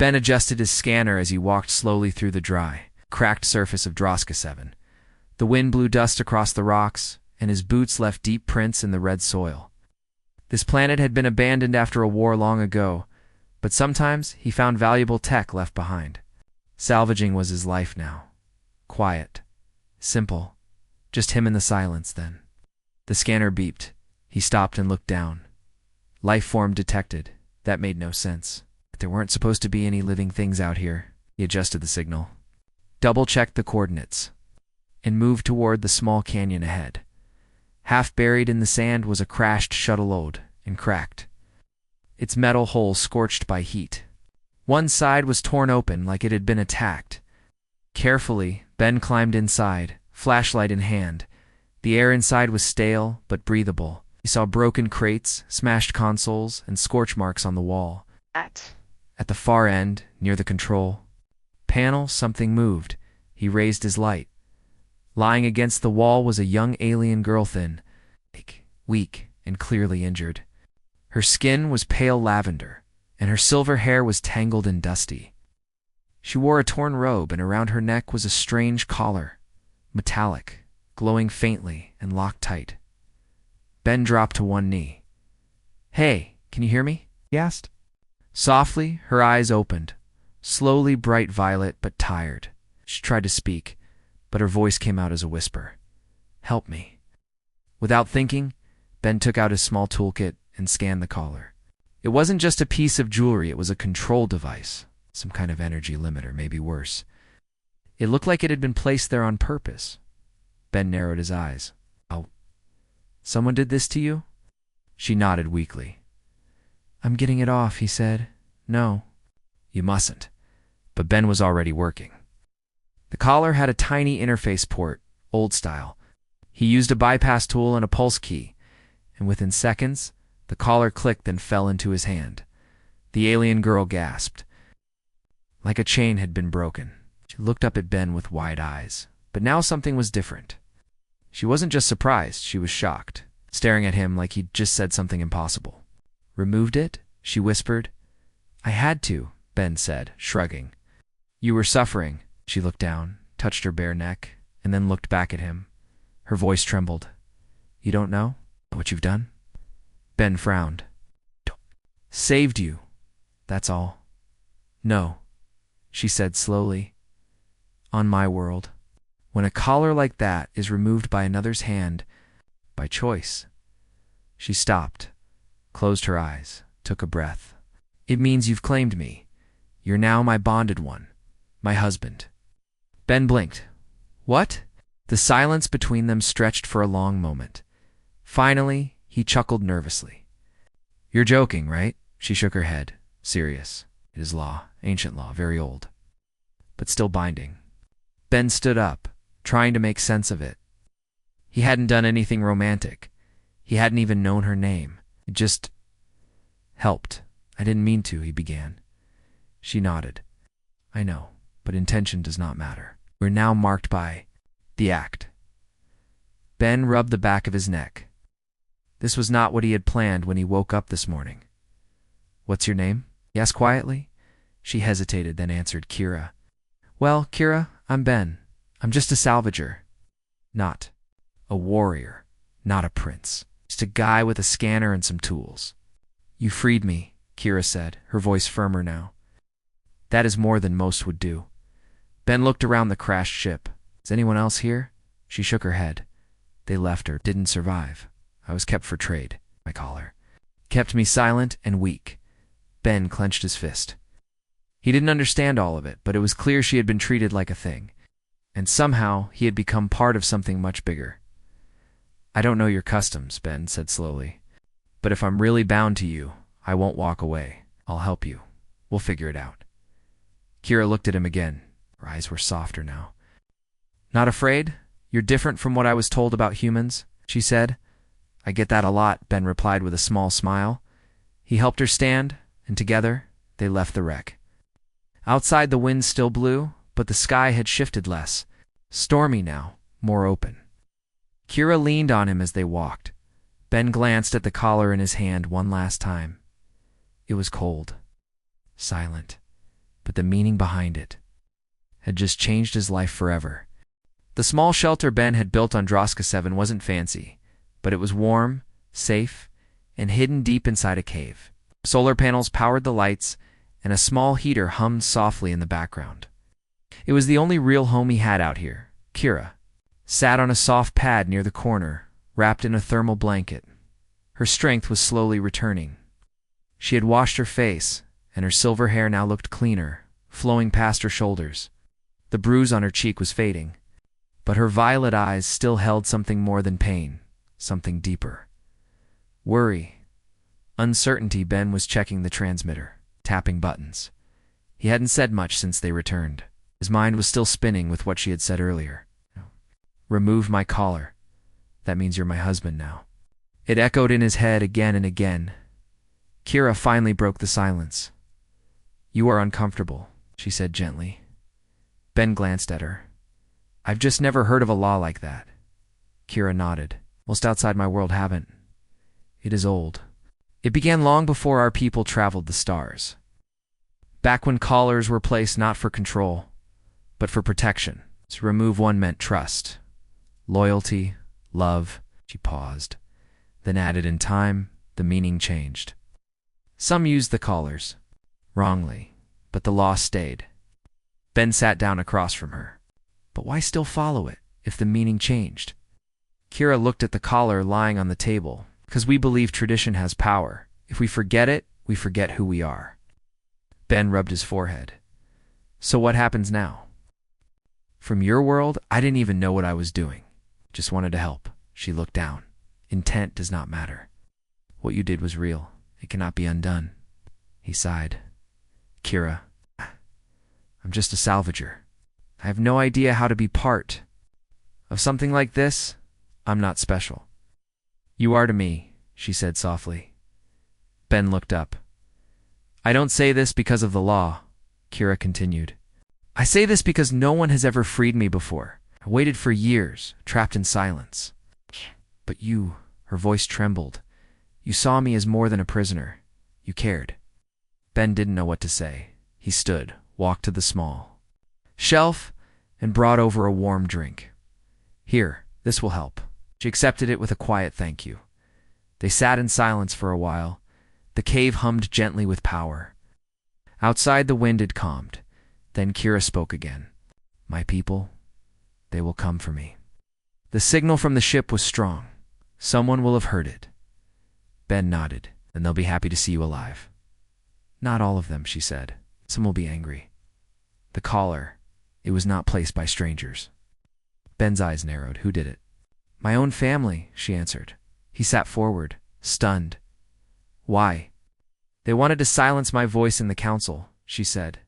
Ben adjusted his scanner as he walked slowly through the dry, cracked surface of Droska 7. The wind blew dust across the rocks, and his boots left deep prints in the red soil. This planet had been abandoned after a war long ago, but sometimes he found valuable tech left behind. Salvaging was his life now. Quiet. Simple. Just him in the silence then. The scanner beeped. He stopped and looked down. Life form detected. That made no sense. There weren't supposed to be any living things out here. He adjusted the signal, double-checked the coordinates, and moved toward the small canyon ahead. Half buried in the sand was a crashed shuttle-load and cracked, its metal hull scorched by heat. One side was torn open like it had been attacked. Carefully, Ben climbed inside, flashlight in hand. The air inside was stale but breathable. He saw broken crates, smashed consoles, and scorch marks on the wall. At the far end, near the control panel, something moved. He raised his light. Lying against the wall was a young alien girl, thin, weak, and clearly injured. Her skin was pale lavender, and her silver hair was tangled and dusty. She wore a torn robe, and around her neck was a strange collar, metallic, glowing faintly and locked tight. Ben dropped to one knee. "Hey, can you hear me?" he asked. Softly, her eyes opened, slowly bright violet but tired. She tried to speak, but her voice came out as a whisper. "Help me." Without thinking, Ben took out his small toolkit and scanned the collar. It wasn't just a piece of jewelry, it was a control device, some kind of energy limiter, maybe worse. It looked like it had been placed there on purpose. Ben narrowed his eyes. "Oh, someone did this to you?" She nodded weakly. "I'm getting it off," he said. "No." "You mustn't." But Ben was already working. The collar had a tiny interface port, old style. He used a bypass tool and a pulse key, and within seconds, the collar clicked and fell into his hand. The alien girl gasped. Like a chain had been broken. She looked up at Ben with wide eyes. But now something was different. She wasn't just surprised, she was shocked, staring at him like he'd just said something impossible. "Removed it?" she whispered. "I had to," Ben said, shrugging. "You were suffering." She looked down, touched her bare neck, and then looked back at him. Her voice trembled. "You don't know what you've done?" Ben frowned. "Saved you. That's all." "No," she said slowly. "On my world, when a collar like that is removed by another's hand, by choice." She stopped, closed her eyes, took a breath. "It means you've claimed me. You're now my bonded one, my husband." Ben blinked. "What?" The silence between them stretched for a long moment. Finally, he chuckled nervously. "You're joking, right?" She shook her head, serious. "It is law, ancient law, very old, but still binding." Ben stood up, trying to make sense of it. He hadn't done anything romantic. He hadn't even known her name. It just helped. "I didn't mean to," he began. She nodded. "I know, but intention does not matter. We're now marked by the act." Ben rubbed the back of his neck. This was not what he had planned when he woke up this morning. "What's your name?" he asked quietly. She hesitated, then answered, "Kira." "Well, Kira, I'm Ben. I'm just a salvager. Not a warrior, not a prince. Just a guy with a scanner and some tools." "You freed me," Kira said, her voice firmer now. "That is more than most would do." Ben looked around the crashed ship. "Is anyone else here?" She shook her head. "They left her, didn't survive. I was kept for trade, my collar. Kept me silent and weak." Ben clenched his fist. He didn't understand all of it, but it was clear she had been treated like a thing. And somehow he had become part of something much bigger. "I don't know your customs," Ben said slowly. "But if I'm really bound to you, I won't walk away. I'll help you. We'll figure it out." Kira looked at him again. Her eyes were softer now. "Not afraid? You're different from what I was told about humans," she said. "I get that a lot," Ben replied with a small smile. He helped her stand, and together they left the wreck. Outside the wind still blew, but the sky had shifted less. Stormy now, more open. Kira leaned on him as they walked. Ben glanced at the collar in his hand one last time. It was cold, silent, but the meaning behind it had just changed his life forever. The small shelter Ben had built on Droska 7 wasn't fancy, but it was warm, safe, and hidden deep inside a cave. Solar panels powered the lights, and a small heater hummed softly in the background. It was the only real home he had out here. Kira sat on a soft pad near the corner, wrapped in a thermal blanket. Her strength was slowly returning. She had washed her face, and her silver hair now looked cleaner, flowing past her shoulders. The bruise on her cheek was fading, but her violet eyes still held something more than pain, something deeper. Worry. Uncertainty. Ben was checking the transmitter, tapping buttons. He hadn't said much since they returned. His mind was still spinning with what she had said earlier. Remove my collar. That means you're my husband now. It echoed in his head again and again. Kira finally broke the silence. You are uncomfortable, she said gently. Ben glanced at her. I've just never heard of a law like that. Kira nodded. Most outside my world haven't. It is old. It began long before our people traveled the stars. Back when collars were placed not for control, but for protection. To remove one meant trust, loyalty, love. She paused, then added, in time, the meaning changed. Some used the collars, wrongly, but the law stayed. Ben sat down across from her. But why still follow it, if the meaning changed? Kira looked at the collar lying on the table. Because we believe tradition has power. If we forget it, we forget who we are. Ben rubbed his forehead. So what happens now? From your world, I didn't even know what I was doing. Just wanted to help. She looked down. Intent does not matter. What you did was real. It cannot be undone. He sighed. Kira, I'm just a salvager. I have no idea how to be part of something like this. I'm not special. You are to me, she said softly. Ben looked up. I don't say this because of the law, Kira continued. I say this because no one has ever freed me before. I waited for years, trapped in silence. But you, her voice trembled. You saw me as more than a prisoner. You cared. Ben didn't know what to say. He stood, walked to the small shelf, and brought over a warm drink. Here, this will help. She accepted it with a quiet thank you. They sat in silence for a while. The cave hummed gently with power. Outside, the wind had calmed. Then Kira spoke again. My people, they will come for me. The signal from the ship was strong. Someone will have heard it. Ben nodded, and they'll be happy to see you alive. Not all of them, she said. Some will be angry. The collar, it was not placed by strangers. Ben's eyes narrowed. Who did it? My own family, she answered. He sat forward, stunned. Why? They wanted to silence my voice in the council, she said.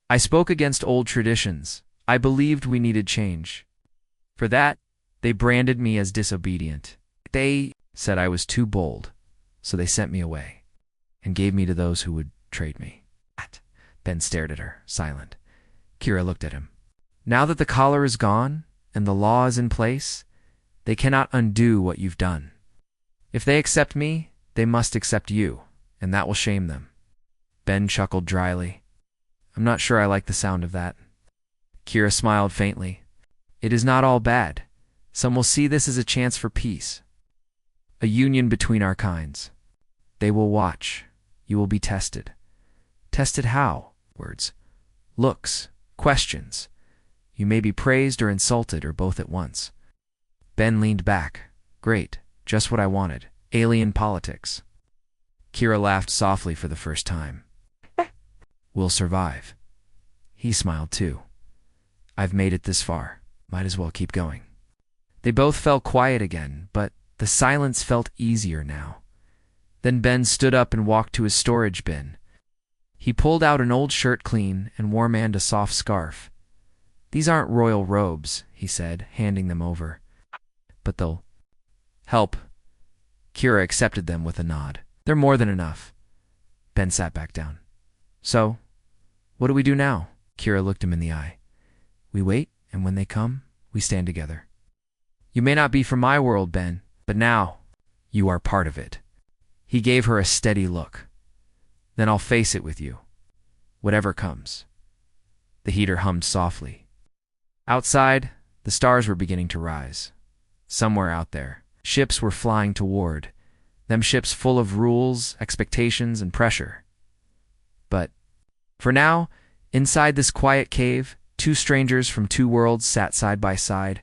I spoke against old traditions. I believed we needed change. For that, they branded me as disobedient. They said I was too bold, so they sent me away and gave me to those who would trade me. Ben stared at her, silent. Kira looked at him. Now that the collar is gone and the law is in place, they cannot undo what you've done. If they accept me, they must accept you, and that will shame them. Ben chuckled dryly. I'm not sure I like the sound of that. Kira smiled faintly. It is not all bad. Some will see this as a chance for peace. A union between our kinds. They will watch. You will be tested. Tested how? Words. Looks. Questions. You may be praised or insulted or both at once. Ben leaned back. Great. Just what I wanted. Alien politics. Kira laughed softly for the first time. We'll survive. He smiled too. I've made it this far. Might as well keep going. They both fell quiet again, but the silence felt easier now. Then Ben stood up and walked to his storage bin. He pulled out an old shirt clean and wore Mand a soft scarf. These aren't royal robes, he said, handing them over. But they'll help. Kira accepted them with a nod. They're more than enough. Ben sat back down. So, what do we do now? Kira looked him in the eye. We wait, and when they come, we stand together. You may not be from my world, Ben, but now you are part of it. He gave her a steady look. Then I'll face it with you. whatever comes. The heater hummed softly. Outside, the stars were beginning to rise. Somewhere out there, ships were flying toward them, ships full of rules, expectations, and pressure. But for now, inside this quiet cave, two strangers from two worlds sat side by side,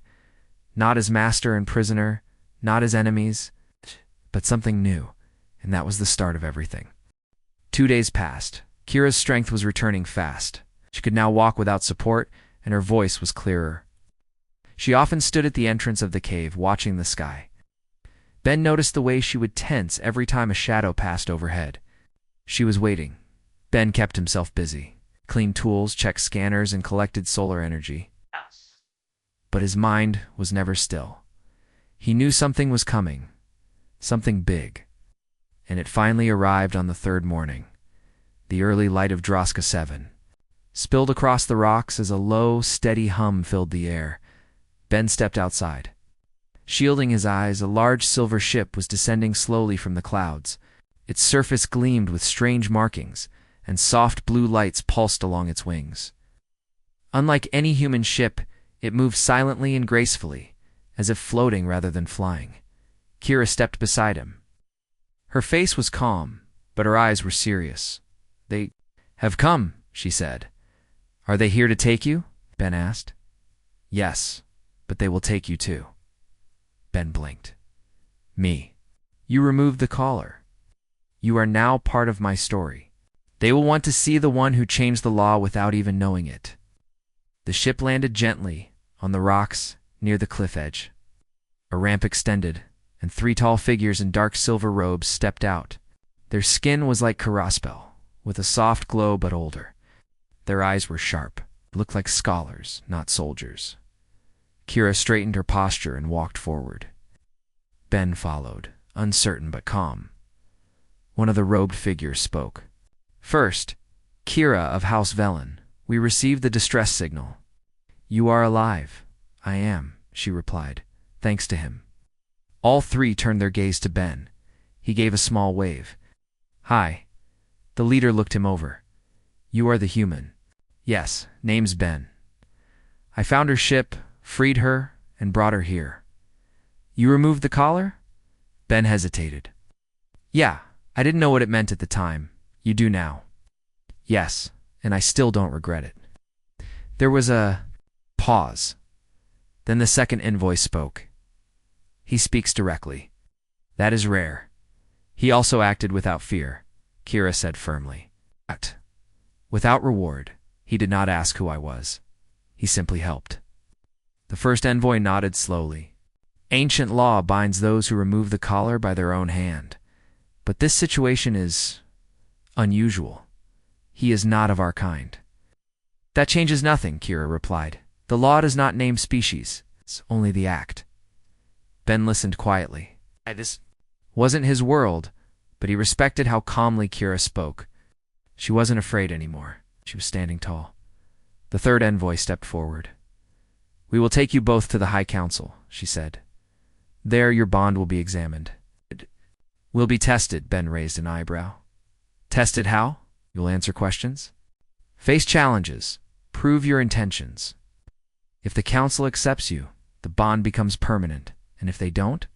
not as master and prisoner, not as enemies, but something new, and that was the start of everything. 2 days passed. Kira's strength was returning fast. She could now walk without support, and her voice was clearer. She often stood at the entrance of the cave, watching the sky. Ben noticed the way she would tense every time a shadow passed overhead. She was waiting. Ben kept himself busy, cleaned tools, checked scanners, and collected solar energy. But his mind was never still. He knew something was coming, something big. And it finally arrived on the third morning. The early light of Droska 7 spilled across the rocks as a low, steady hum filled the air. Ben stepped outside. Shielding his eyes, a large silver ship was descending slowly from the clouds. Its surface gleamed with strange markings, and soft blue lights pulsed along its wings. Unlike any human ship, it moved silently and gracefully, as if floating rather than flying. Kira stepped beside him. Her face was calm, but her eyes were serious. "They have come," she said. "Are they here to take you?" Ben asked. "Yes, but they will take you too." Ben blinked. "Me." "You removed the collar. You are now part of my story. They will want to see the one who changed the law without even knowing it." The ship landed gently on the rocks near the cliff edge. A ramp extended, and 3 tall figures in dark silver robes stepped out. Their skin was like Karaspel, with a soft glow but older. Their eyes were sharp, looked like scholars, not soldiers. Kira straightened her posture and walked forward. Ben followed, uncertain but calm. One of the robed figures spoke. "First, Kira of House Velen, we received the distress signal." "You are alive." "I am," she replied, "thanks to him." All 3 turned their gaze to Ben. He gave a small wave. "Hi." The leader looked him over. "You are the human." "Yes, name's Ben. I found her ship, freed her, and brought her here." "You removed the collar?" Ben hesitated. "Yeah, I didn't know what it meant at the time. You do now." "Yes, and I still don't regret it." There was a pause. Then the second envoy spoke. "He speaks directly. That is rare." "He also acted without fear," Kira said firmly. "Without reward. He did not ask who I was. He simply helped." The first envoy nodded slowly. "Ancient law binds those who remove the collar by their own hand. But this situation is unusual. He is not of our kind." "That changes nothing," Kira replied. "The law does not name species. It's only the act." Ben listened quietly. This wasn't his world, but he respected how calmly Kira spoke. She wasn't afraid anymore. She was standing tall. The third envoy stepped forward. "We will take you both to the High Council," she said. "There your bond will be examined." "It will be tested," Ben raised an eyebrow. "Tested how?" "You'll answer questions. Face challenges. Prove your intentions. If the council accepts you, the bond becomes permanent, and if they don't?"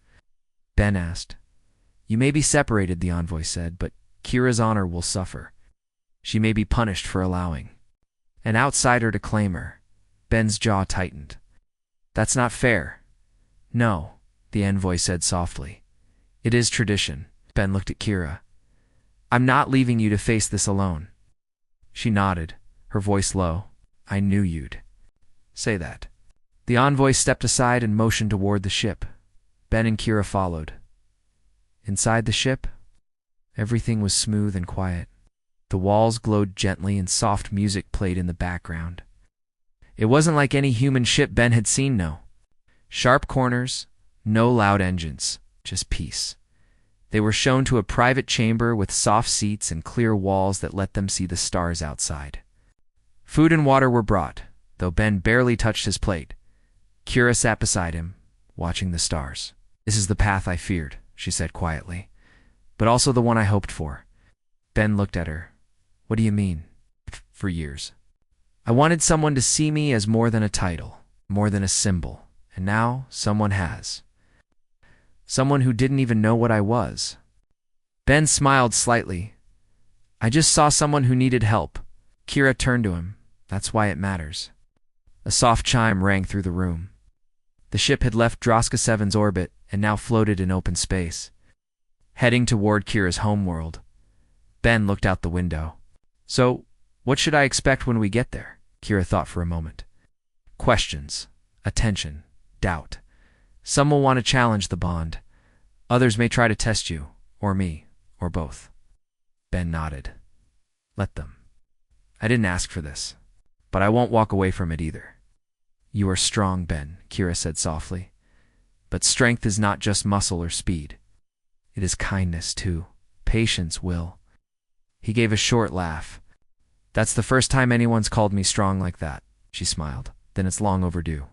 Ben asked. "You may be separated," the envoy said, "but Kira's honor will suffer. She may be punished for allowing an outsider to claim her." Ben's jaw tightened. "That's not fair." "No," the envoy said softly. "It is tradition." Ben looked at Kira. "I'm not leaving you to face this alone." She nodded, her voice low. "I knew you'd say that." The envoy stepped aside and motioned toward the ship. Ben and Kira followed. Inside the ship, everything was smooth and quiet. The walls glowed gently and soft music played in the background. It wasn't like any human ship Ben had seen, no. Sharp corners, no loud engines, just peace. They were shown to a private chamber with soft seats and clear walls that let them see the stars outside. Food and water were brought, though Ben barely touched his plate. Kira sat beside him, watching the stars. "This is the path I feared," she said quietly, "but also the one I hoped for." Ben looked at her. "What do you mean?" for years. I wanted someone to see me as more than a title, more than a symbol, and now someone has. Someone who didn't even know what I was. Ben smiled slightly. I just saw someone who needed help. Kira turned to him. That's why it matters. A soft chime rang through the room. The ship had left Droska 7's orbit and now floated in open space, heading toward Kira's homeworld. Ben looked out the window. So, what should I expect when we get there? Kira thought for a moment. Questions, attention, doubt. Some will want to challenge the bond. Others may try to test you, or me, or both. Ben nodded. Let them. I didn't ask for this, but I won't walk away from it either. You are strong, Ben, Kira said softly. But strength is not just muscle or speed. It is kindness, too. Patience, will. He gave a short laugh. That's the first time anyone's called me strong like that, she smiled. Then it's long overdue.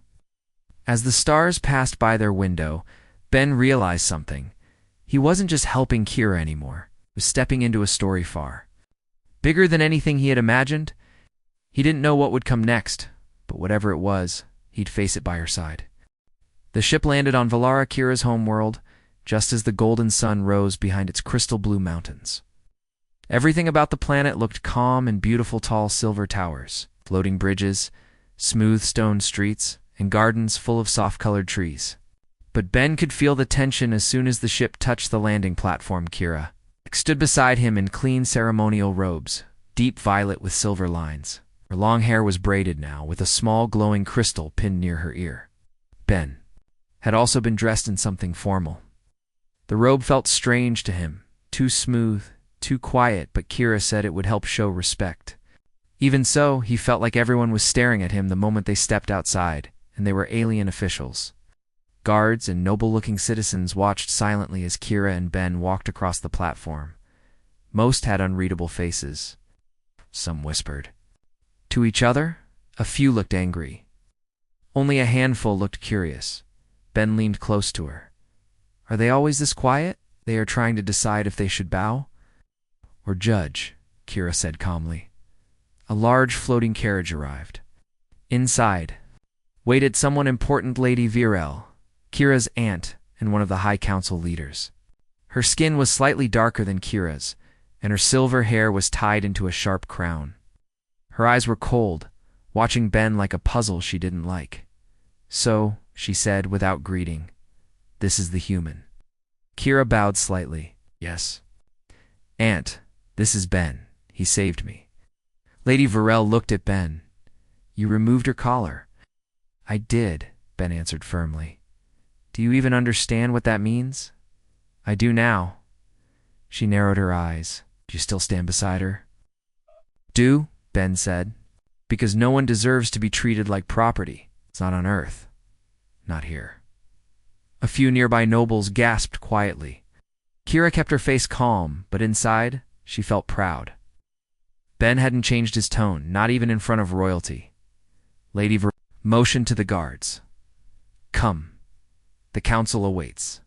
As the stars passed by their window, Ben realized something. He wasn't just helping Kira anymore. He was stepping into a story far bigger than anything he had imagined. He didn't know what would come next, but whatever it was, he'd face it by her side. The ship landed on Valara, Kira's homeworld, just as the golden sun rose behind its crystal blue mountains. Everything about the planet looked calm and beautiful. Tall silver towers, floating bridges, smooth stone streets, and gardens full of soft-colored trees. But Ben could feel the tension as soon as the ship touched the landing platform. Kira stood beside him in clean ceremonial robes, deep violet with silver lines. Her long hair was braided now, with a small glowing crystal pinned near her ear. Ben had also been dressed in something formal. The robe felt strange to him, too smooth, too quiet, but Kira said it would help show respect. Even so, he felt like everyone was staring at him the moment they stepped outside, and they were alien officials. Guards and noble-looking citizens watched silently as Kira and Ben walked across the platform. Most had unreadable faces. Some whispered to each other. A few looked angry. Only a handful looked curious. Ben leaned close to her. Are they always this quiet? They are trying to decide if they should bow or judge, Kira said calmly. A large floating carriage arrived. Inside waited someone important, Lady Virel, Kira's aunt and one of the High Council leaders. Her skin was slightly darker than Kira's, and her silver hair was tied into a sharp crown. Her eyes were cold, watching Ben like a puzzle she didn't like. So, she said without greeting, this is the human. Kira bowed slightly. Yes. Aunt, this is Ben. He saved me. Lady Virel looked at Ben. You removed her collar. I did, Ben answered firmly. Do you even understand what that means? I do now. She narrowed her eyes. Do you still stand beside her? Do, Ben said, because no one deserves to be treated like property. It's not on Earth. Not here. A few nearby nobles gasped quietly. Kira kept her face calm, but inside, she felt proud. Ben hadn't changed his tone, not even in front of royalty. Lady Virel motioned to the guards. Come. The council awaits.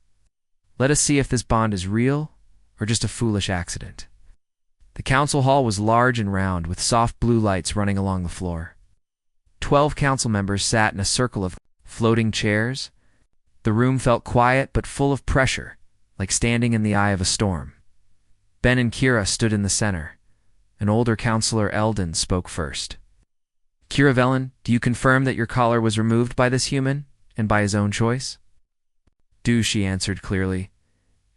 Let us see if this bond is real or just a foolish accident. The council hall was large and round, with soft blue lights running along the floor. 12 council members sat in a circle of floating chairs. The room felt quiet but full of pressure, like standing in the eye of a storm. Ben and Kira stood in the center. An older counselor, Eldon, spoke first. Kira Velen, do you confirm that your collar was removed by this human, and by his own choice? Do, she answered clearly.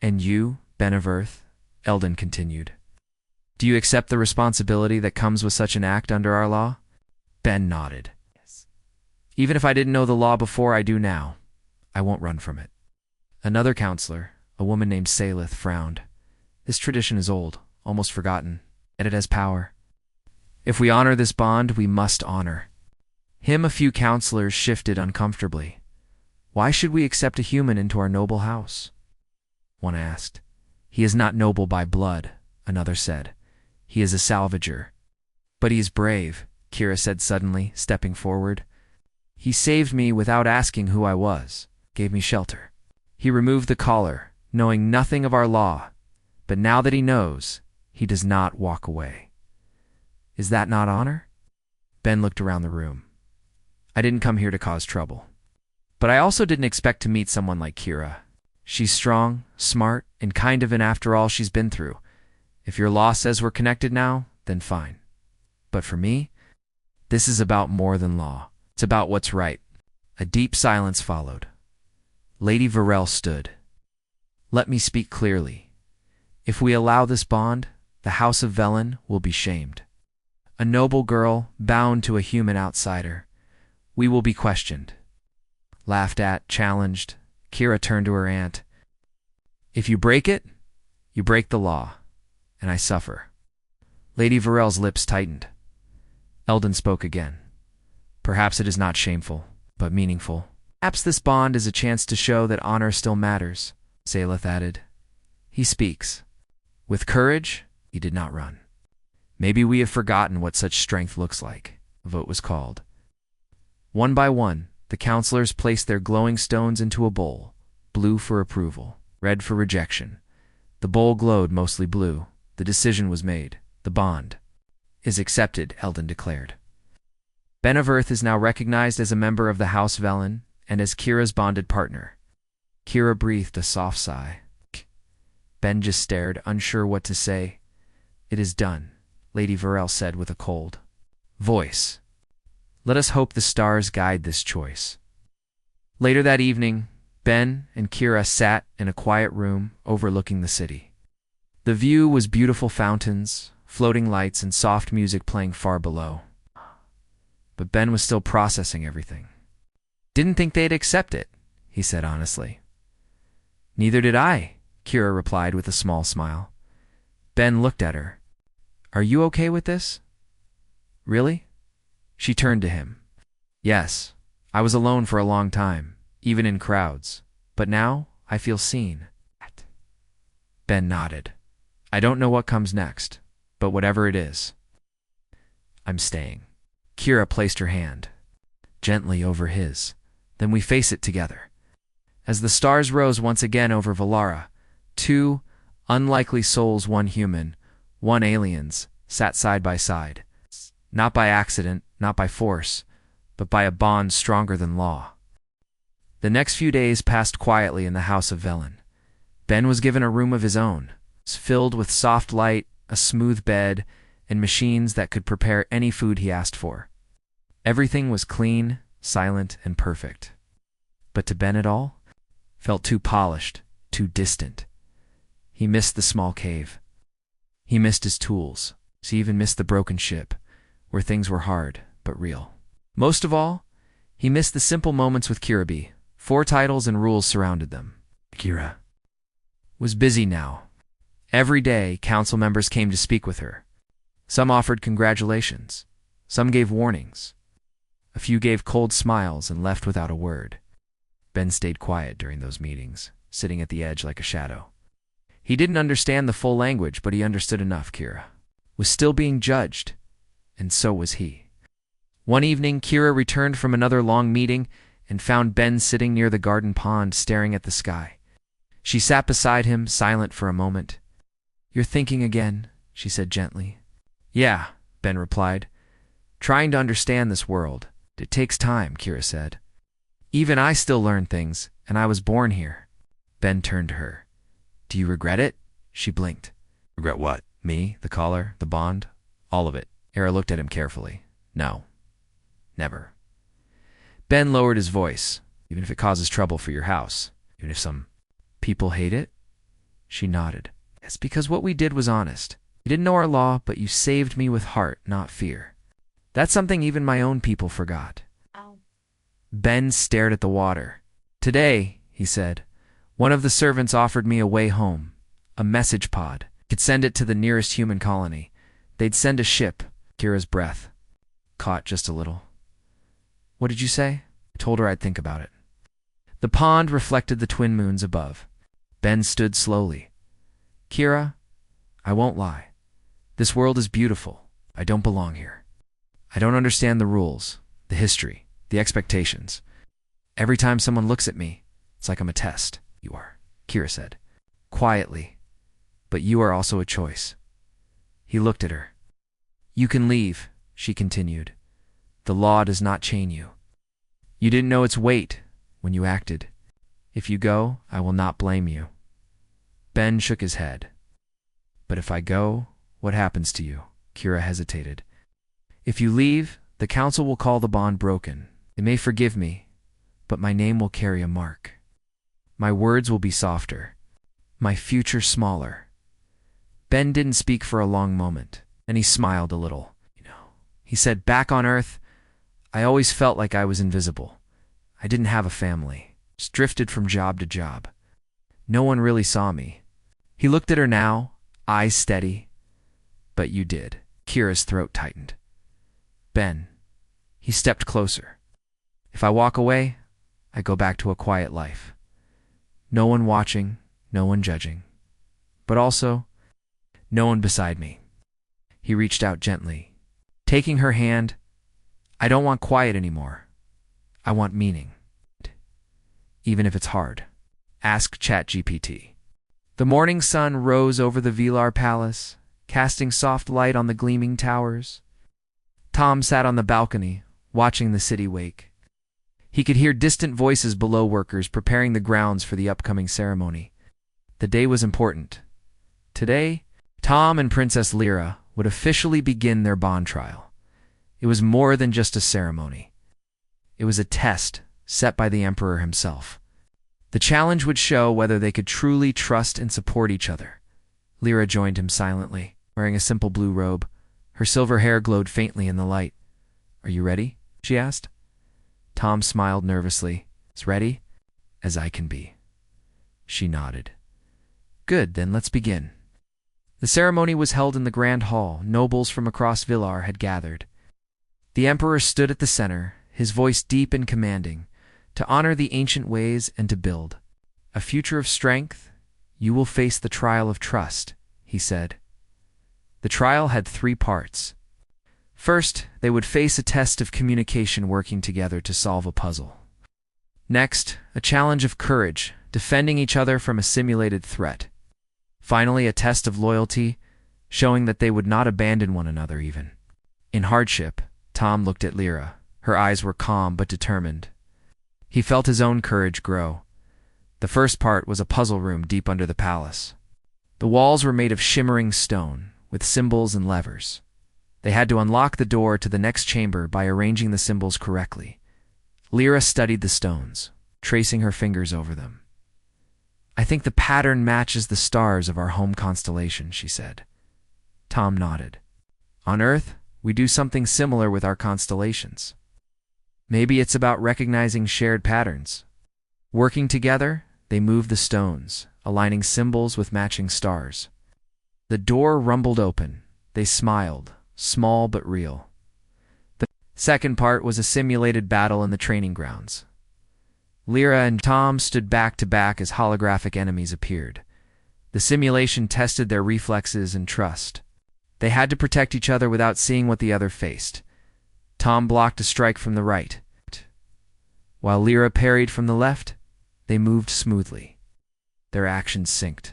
And you, Ben of Earth? Eldon continued. Do you accept the responsibility that comes with such an act under our law? Ben nodded. Yes. Even if I didn't know the law before, I do now. I won't run from it. Another counselor, a woman named Salith, frowned. This tradition is old, almost forgotten, and it has power. If we honor this bond, we must honor him. A few counselors shifted uncomfortably. Why should we accept a human into our noble house? One asked. He is not noble by blood, another said. He is a salvager. But he is brave, Kira said suddenly, stepping forward. He saved me without asking who I was, gave me shelter. He removed the collar, knowing nothing of our law, but now that he knows, he does not walk away. Is that not honor? Ben looked around the room. I didn't come here to cause trouble. But I also didn't expect to meet someone like Kira. She's strong, smart, and kind of an after all she's been through. If your law says we're connected now, then fine. But for me, this is about more than law. It's about what's right. A deep silence followed. Lady Varel stood. Let me speak clearly. If we allow this bond, the House of Velen will be shamed. A noble girl bound to a human outsider. We will be questioned. Laughed at, challenged, Kira turned to her aunt. If you break it, you break the law, and I suffer. Lady Varel's lips tightened. Eldon spoke again. Perhaps it is not shameful, but meaningful. Perhaps this bond is a chance to show that honor still matters, Saleth added. He speaks. With courage, he did not run. Maybe we have forgotten what such strength looks like. A vote was called. One by one, the counselors placed their glowing stones into a bowl, blue for approval, red for rejection. The bowl glowed mostly blue. The decision was made. The bond is accepted, Eldon declared. Ben of Earth is now recognized as a member of the House Velen and as Kira's bonded partner. Kira breathed a soft sigh. Ben just stared, unsure what to say. It is done, Lady Varel said with a cold voice. Let us hope the stars guide this choice. Later that evening, Ben and Kira sat in a quiet room overlooking the city. The view was beautiful fountains, floating lights, and soft music playing far below. But Ben was still processing everything. Didn't think they'd accept it, he said honestly. Neither did I, Kira replied with a small smile. Ben looked at her. Are you okay with this? Really? She turned to him. Yes, I was alone for a long time, even in crowds. But now I feel seen. Ben nodded. I don't know what comes next, but whatever it is, I'm staying. Kira placed her hand gently over his. Then we face it together. As the stars rose once again over Valara, two unlikely souls, one human, one aliens, sat side by side. Not by accident, not by force, but by a bond stronger than law. The next few days passed quietly in the House of Velen. Ben was given a room of his own, filled with soft light, a smooth bed, and machines that could prepare any food he asked for. Everything was clean, silent, and perfect. But to Ben it all felt too polished, too distant. He missed the small cave. He missed his tools. He even missed the broken ship, where things were hard but real. Most of all, he missed the simple moments with Kirabi. 4 titles and rules surrounded them. Kira was busy now. Every day, council members came to speak with her. Some offered congratulations. Some gave warnings. A few gave cold smiles and left without a word. Ben stayed quiet during those meetings, sitting at the edge like a shadow. He didn't understand the full language, but he understood enough. Kira was still being judged, and so was he. One evening, Kira returned from another long meeting and found Ben sitting near the garden pond staring at the sky. She sat beside him, silent for a moment. You're thinking again, she said gently. Yeah, Ben replied. Trying to understand this world. It takes time, Kira said. Even I still learn things, and I was born here. Ben turned to her. Do you regret it? She blinked. Regret what? Me, the collar, the bond? All of it. Era looked at him carefully. No. Never. Ben lowered his voice. Even if it causes trouble for your house. Even if some people hate it? She nodded. It's because what we did was honest. You didn't know our law, but you saved me with heart, not fear. That's something even my own people forgot. Ow. Ben stared at the water. Today, he said, one of the servants offered me a way home. A message pod. Could send it to the nearest human colony. They'd send a ship. Kira's breath caught just a little. What did you say? I told her I'd think about it. The pond reflected the twin moons above. Ben stood slowly. Kira, I won't lie. This world is beautiful. I don't belong here. I don't understand the rules, the history, the expectations. Every time someone looks at me, it's like I'm a test. You are, Kira said, quietly. But you are also a choice. He looked at her. You can leave, she continued. The law does not chain you. You didn't know its weight when you acted. If you go, I will not blame you. Ben shook his head. But if I go, what happens to you? Kira hesitated. If you leave, the council will call the bond broken. They may forgive me, but my name will carry a mark. My words will be softer, my future smaller. Ben didn't speak for a long moment, and he smiled a little. He said, back on Earth, I always felt like I was invisible. I didn't have a family, just drifted from job to job. No one really saw me. He looked at her now, eyes steady. But you did. Kira's throat tightened. Ben. He stepped closer. If I walk away, I go back to a quiet life. No one watching, no one judging. But also, no one beside me. He reached out gently. Taking her hand, I don't want quiet anymore. I want meaning. Even if it's hard. Ask ChatGPT. The morning sun rose over the Velar Palace, casting soft light on the gleaming towers. Tom sat on the balcony, watching the city wake. He could hear distant voices below, workers preparing the grounds for the upcoming ceremony. The day was important. Today, Tom and Princess Lyra would officially begin their bond trial. It was more than just a ceremony. It was a test set by the Emperor himself. The challenge would show whether they could truly trust and support each other. Lyra joined him silently, wearing a simple blue robe. Her silver hair glowed faintly in the light. Are you ready? She asked. Tom smiled nervously. As ready as I can be. She nodded. Good, then let's begin. The ceremony was held in the Grand Hall. Nobles from across Villar had gathered. The Emperor stood at the center, his voice deep and commanding, to honor the ancient ways and to build a future of strength. You will face the trial of trust, he said. The trial had 3 parts. First, they would face a test of communication, working together to solve a puzzle. Next, a challenge of courage, defending each other from a simulated threat. Finally, a test of loyalty, showing that they would not abandon one another even in hardship. Tom looked at Lyra. Her eyes were calm but determined. He felt his own courage grow. The first part was a puzzle room deep under the palace. The walls were made of shimmering stone, with symbols and levers. They had to unlock the door to the next chamber by arranging the symbols correctly. Lyra studied the stones, tracing her fingers over them. I think the pattern matches the stars of our home constellation, she said. Tom nodded. On Earth, we do something similar with our constellations. Maybe it's about recognizing shared patterns. Working together, they moved the stones, aligning symbols with matching stars. The door rumbled open. They smiled, small but real. The second part was a simulated battle in the training grounds. Lyra and Tom stood back to back as holographic enemies appeared. The simulation tested their reflexes and trust. They had to protect each other without seeing what the other faced. Tom blocked a strike from the right. While Lyra parried from the left, they moved smoothly. Their actions synced.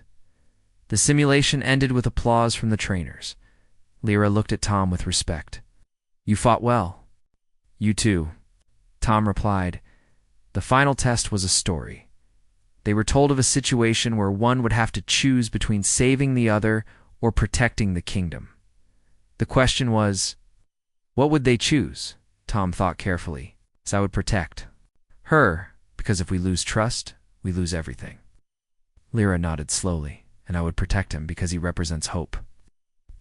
The simulation ended with applause from the trainers. Lyra looked at Tom with respect. You fought well. You too, Tom replied. The final test was a story. They were told of a situation where one would have to choose between saving the other or protecting the kingdom. The question was, what would they choose? Tom thought carefully. I would protect her, because if we lose trust, we lose everything. Lyra nodded slowly, and I would protect him because he represents hope.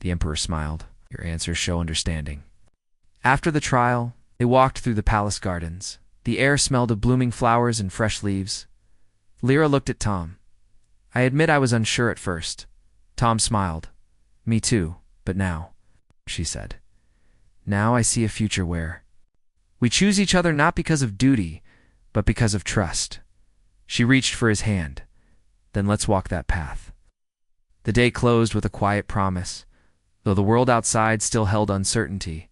The Emperor smiled. Your answers show understanding. After the trial, they walked through the palace gardens. The air smelled of blooming flowers and fresh leaves. Lyra looked at Tom. I admit I was unsure at first. Tom smiled. Me too, but now, she said. Now I see a future where we choose each other not because of duty, but because of trust. She reached for his hand. Then let's walk that path. The day closed with a quiet promise. Though the world outside still held uncertainty,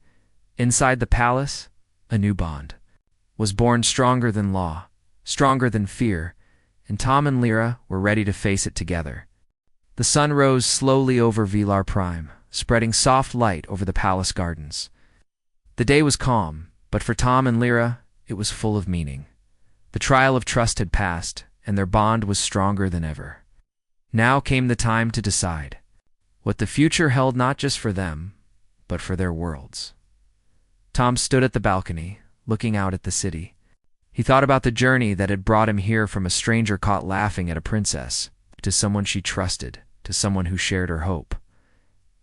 inside the palace, a new bond was born, stronger than law, stronger than fear, and Tom and Lyra were ready to face it together. The sun rose slowly over Velar Prime, spreading soft light over the palace gardens. The day was calm, but for Tom and Lyra, it was full of meaning. The trial of trust had passed, and their bond was stronger than ever. Now came the time to decide what the future held, not just for them, but for their worlds. Tom stood at the balcony, looking out at the city. He thought about the journey that had brought him here, from a stranger caught laughing at a princess, to someone she trusted, to someone who shared her hope.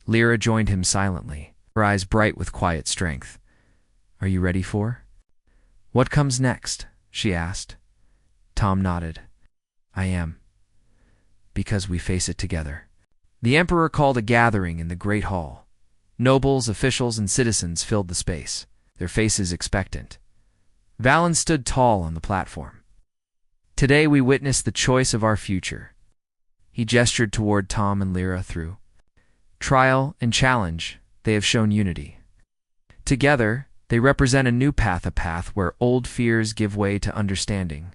Lyra joined him silently, her eyes bright with quiet strength. "Are you ready for what comes next?" she asked. Tom nodded. "I am. Because we face it together." The Emperor called a gathering in the Great Hall. Nobles, officials, and citizens filled the space, their faces expectant. Valen stood tall on the platform. "Today we witness the choice of our future." He gestured toward Tom and Lyra. Through trial and challenge, they have shown unity. Together, they represent a new path, a path where old fears give way to understanding.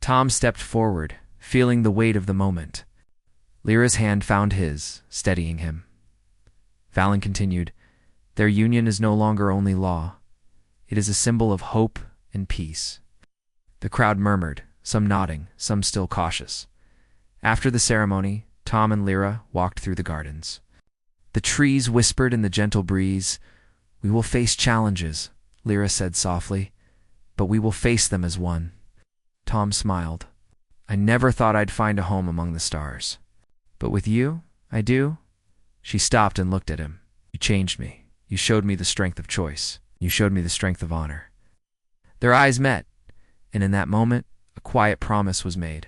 Tom stepped forward, feeling the weight of the moment. Lyra's hand found his, steadying him. Valen continued, "Their union is no longer only law. It is a symbol of hope and peace." The crowd murmured, some nodding, some still cautious. After the ceremony, Tom and Lyra walked through the gardens. The trees whispered in the gentle breeze. "We will face challenges," Lyra said softly, "but we will face them as one." Tom smiled. "I never thought I'd find a home among the stars. But with you, I do." She stopped and looked at him. "You changed me. You showed me the strength of choice. You showed me the strength of honor." Their eyes met, and in that moment, a quiet promise was made.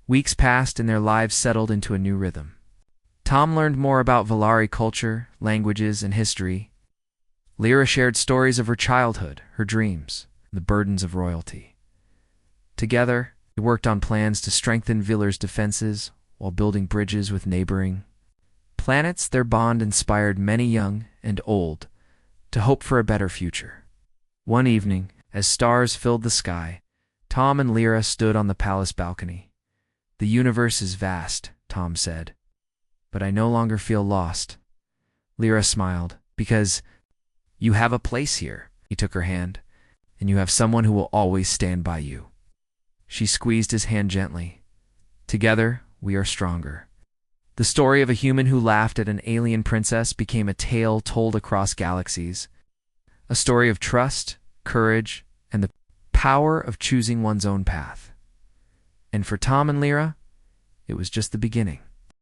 Weeks passed and their lives settled into a new rhythm. Tom learned more about Valari culture, languages, and history. Lyra shared stories of her childhood, her dreams, and the burdens of royalty. Together, they worked on plans to strengthen Villar's defenses while building bridges with neighboring planets. Their bond inspired many young and old to hope for a better future. One evening, as stars filled the sky, Tom and Lyra stood on the palace balcony. "The universe is vast," Tom said, "but I no longer feel lost." Lyra smiled. "Because you have a place here." He took her hand. "And you have someone who will always stand by you." She squeezed his hand gently. "Together, we are stronger." The story of a human who laughed at an alien princess became a tale told across galaxies. A story of trust, courage, and the power of choosing one's own path. And for Tom and Lyra, it was just the beginning.